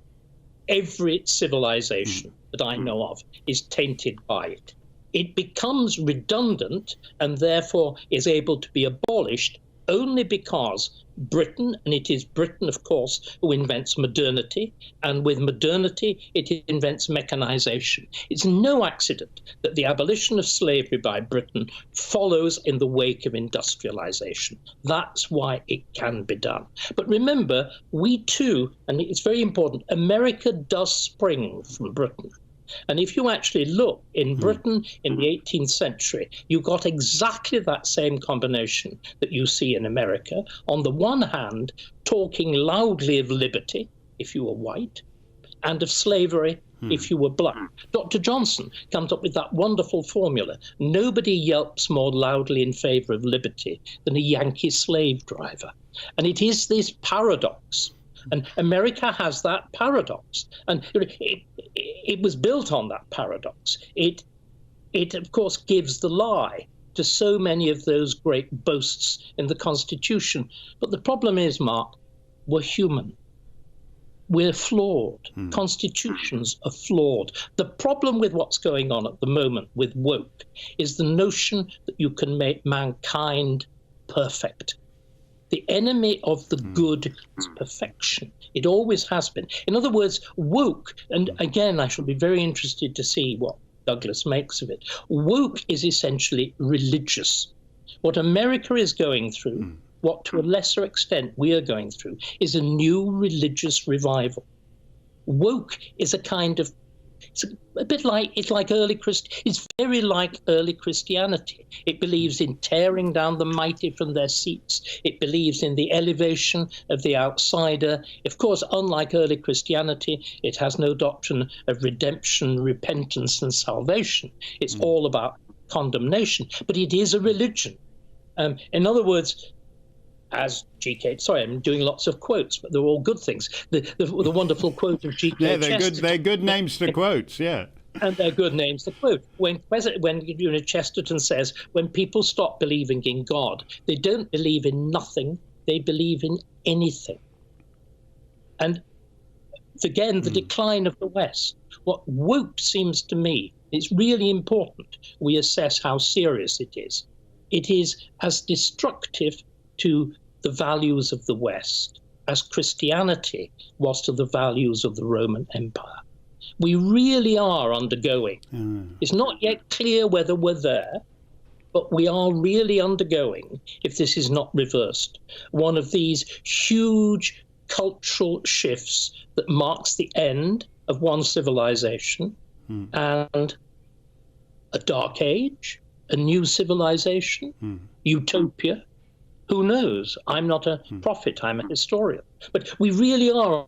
Every civilization that I know of is tainted by it. It becomes redundant and therefore is able to be abolished only because Britain, and it is Britain, of course, who invents modernity, and with modernity, it invents mechanization. It's no accident that the abolition of slavery by Britain follows in the wake of industrialization. That's why it can be done. But remember, we too, and it's very important, America does spring from Britain. And if you actually look in Britain in the 18th century, you got exactly that same combination that you see in America. On the one hand, talking loudly of liberty, if you were white, and of slavery, if you were black. Dr. Johnson comes up with that wonderful formula. Nobody yelps more loudly in favor of liberty than a Yankee slave driver. And it is this paradox. And America has that paradox. And it was built on that paradox. It, of course, gives the lie to so many of those great boasts in the Constitution. But the problem is, Mark, we're human. we're flawed. Constitutions are flawed. The problem with what's going on at the moment with woke is the notion that you can make mankind perfect. The enemy of the good is perfection. It always has been. In other words, woke, and again, I shall be very interested to see what Douglas makes of it. Woke is essentially religious. What America is going through, what to a lesser extent we are going through, is a new religious revival. Woke is a kind of, it's a bit like, it's very like early Christianity. It believes in tearing down the mighty from their seats. It believes in the elevation of the outsider. Of course, unlike early Christianity, it has no doctrine of redemption, repentance, and salvation. It's all about condemnation, but it is a religion. In other words, as G.K. Sorry, I'm doing lots of quotes, but they're all good things. The wonderful quote of G.K. Yeah, they're good names to quotes, yeah. And they're good names to quote. When Chesterton says, when people stop believing in God, they don't believe in nothing, they believe in anything. And again, the decline of the West. What woke seems to me, it's really important we assess how serious it is. It is as destructive to the values of the West as Christianity was to the values of the Roman Empire. We really are undergoing. It's not yet clear whether we're there, but we are really undergoing, if this is not reversed, one of these huge cultural shifts that marks the end of one civilization and a dark age, a new civilization, utopia. Who knows? I'm not a prophet, I'm a historian. But we really are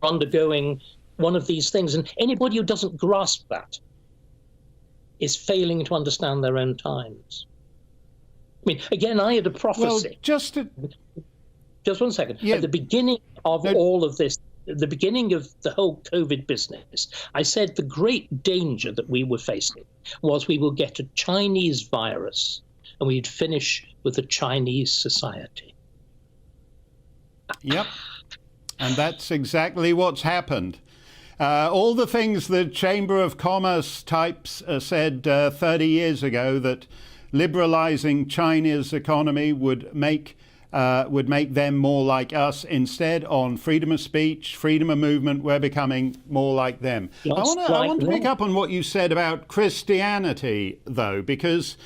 undergoing one of these things, and anybody who doesn't grasp that is failing to understand their own times. I mean, again, I had a prophecy. Well, just one second. Yeah. At the beginning of all of this, at the beginning of the whole COVID business, I said the great danger that we were facing was we will get a Chinese virus and we'd finish with a Chinese society. Yep. And that's exactly what's happened. All the things the Chamber of Commerce types said 30 years ago, that liberalizing China's economy would make them more like us. Instead, on freedom of speech, freedom of movement, we're becoming more like them. I want to pick up on what you said about Christianity, though, because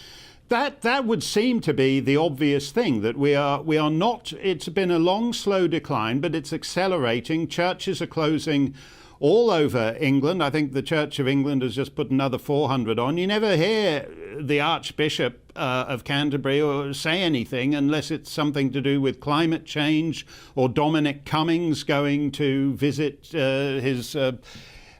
that would seem to be the obvious thing, that we are not. It's been a long, slow decline, but it's accelerating. Churches are closing all over England. I think the Church of England has just put another 400 on. You never hear the Archbishop of Canterbury or say anything unless it's something to do with climate change or Dominic Cummings going to visit his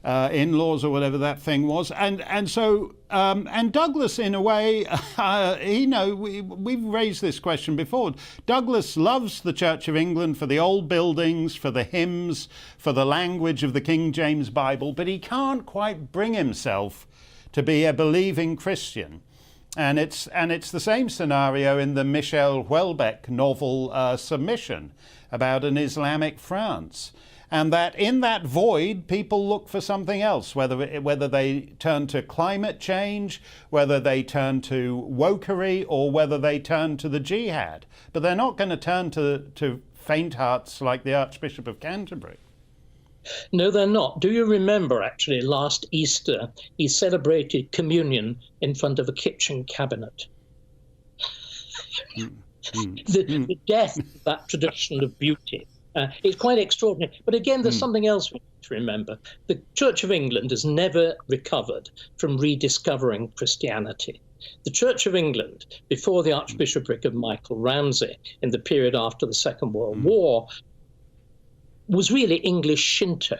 in-laws or whatever that thing was. And so Douglas, in a way, we've raised this question before. Douglas loves the Church of England for the old buildings, for the hymns, for the language of the King James Bible, but he can't quite bring himself to be a believing Christian. And it's the same scenario in the Michel Houellebecq novel Submission, about an Islamic France. And that in that void, people look for something else, whether they turn to climate change, whether they turn to wokery, or whether they turn to the jihad. But they're not going to turn to faint hearts like the Archbishop of Canterbury. No, they're not. Do you remember, actually, last Easter, he celebrated communion in front of a kitchen cabinet? The death of that tradition of beauty. It's quite extraordinary. But again, there's something else we need to remember. The Church of England has never recovered from rediscovering Christianity. The Church of England, before the Archbishopric of Michael Ramsey in the period after the Second World War, was really English Shinto.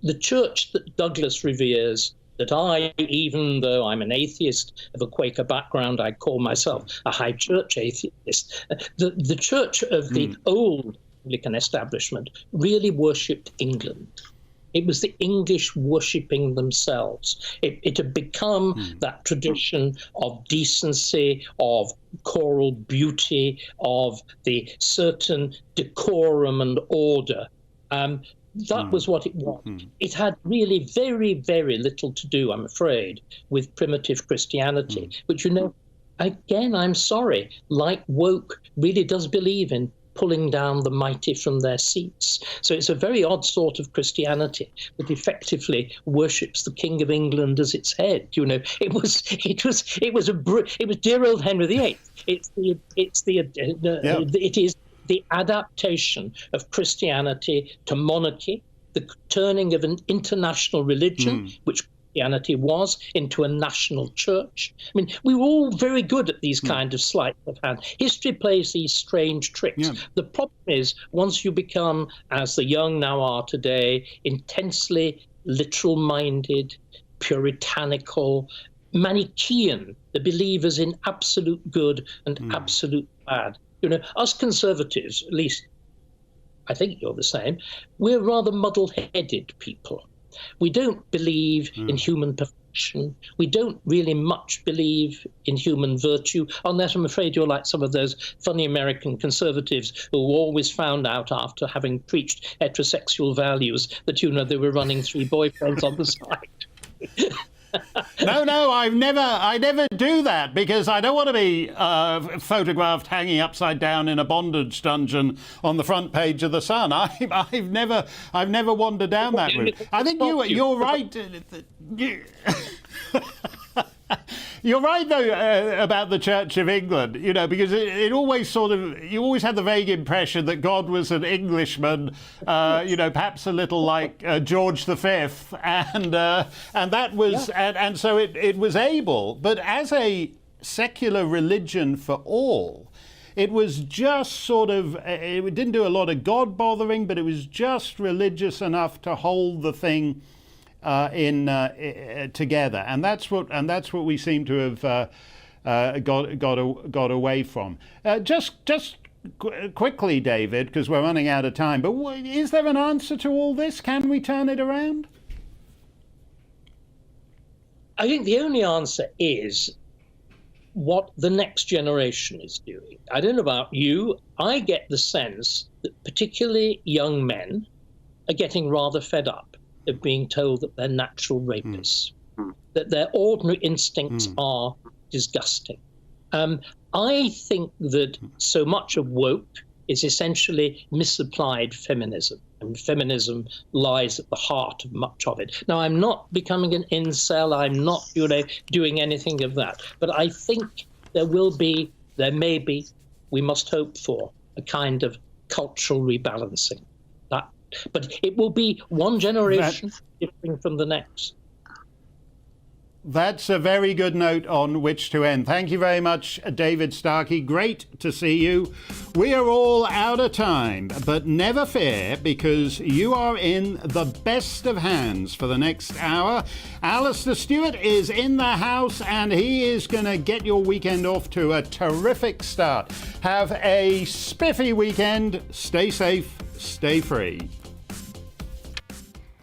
The church that Douglas reveres, that I, even though I'm an atheist of a Quaker background, I call myself a high church atheist. The church of the old Anglican establishment really worshipped England. It was the English worshipping themselves. It had become that tradition of decency, of choral beauty, of the certain decorum and order. That was what it was. It had really very, very little to do, I'm afraid, with primitive Christianity, which, you know, again, I'm sorry, like woke, really does believe in pulling down the mighty from their seats. So it's a very odd sort of Christianity that effectively worships the King of England as its head. You know, it was dear old Henry VIII. It is the adaptation of Christianity to monarchy, the turning of an international religion, which Christianity was, into a national church. I mean, we were all very good at these kind of sleight of hand. History plays these strange tricks. The problem is, once you become, as the young now are today, intensely literal-minded, puritanical, Manichaean, the believers in absolute good and absolute bad. You know, us conservatives, at least I think you're the same, we're rather muddle-headed people. We don't believe in human perfection. We don't really much believe in human virtue, unless I'm afraid you're like some of those funny American conservatives who always found out after having preached heterosexual values that, you know, they were running 3 boyfriends on the side. No, I never do that, because I don't want to be photographed hanging upside down in a bondage dungeon on the front page of the Sun. I've never wandered down that route. I think you're right. You're right, though, about the Church of England, you know, because it always you always had the vague impression that God was an Englishman, you know, perhaps a little like George V, and that was, and so it was able, but as a secular religion for all, it was just sort of, it didn't do a lot of God bothering, but it was just religious enough to hold the thing together, and that's what we seem to have got away from. Just quickly, David, because we're running out of time. But is there an answer to all this? Can we turn it around? I think the only answer is what the next generation is doing. I don't know about you. I get the sense that particularly young men are getting rather fed up of being told that they're natural rapists, that their ordinary instincts are disgusting. I think that so much of woke is essentially misapplied feminism, and feminism lies at the heart of much of it. Now, I'm not becoming an incel, I'm not, you know, doing anything of that, but I think there may be, we must hope for, a kind of cultural rebalancing. But it will be one generation different from the next. That's a very good note on which to end. Thank you very much, David Starkey. Great to see you. We are all out of time, but never fear, because you are in the best of hands for the next hour. Alistair Stewart is in the house, and he is going to get your weekend off to a terrific start. Have a spiffy weekend. Stay safe, stay free.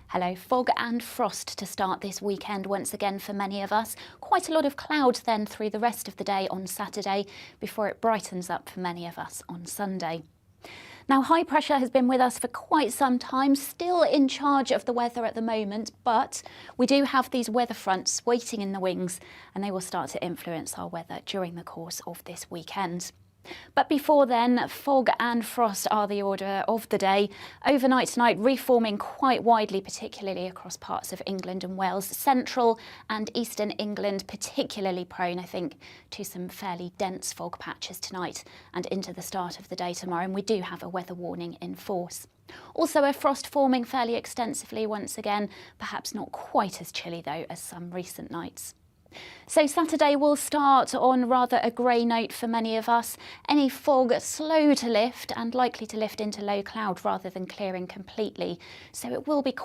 Hello. Fog and frost to start this weekend once again for many of us. Quite a lot of cloud then through the rest of the day on Saturday before it brightens up for many of us on Sunday. Now, high pressure has been with us for quite some time, still in charge of the weather at the moment, but we do have these weather fronts waiting in the wings, and they will start to influence our weather during the course of this weekend. But before then, fog and frost are the order of the day. Overnight tonight, reforming quite widely, particularly across parts of England and Wales. Central and eastern England particularly prone, I think, to some fairly dense fog patches tonight and into the start of the day tomorrow. And we do have a weather warning in force. Also a frost forming fairly extensively once again, perhaps not quite as chilly though as some recent nights. So Saturday will start on rather a grey note for many of us. Any fog slow to lift and likely to lift into low cloud rather than clearing completely. So it will be quite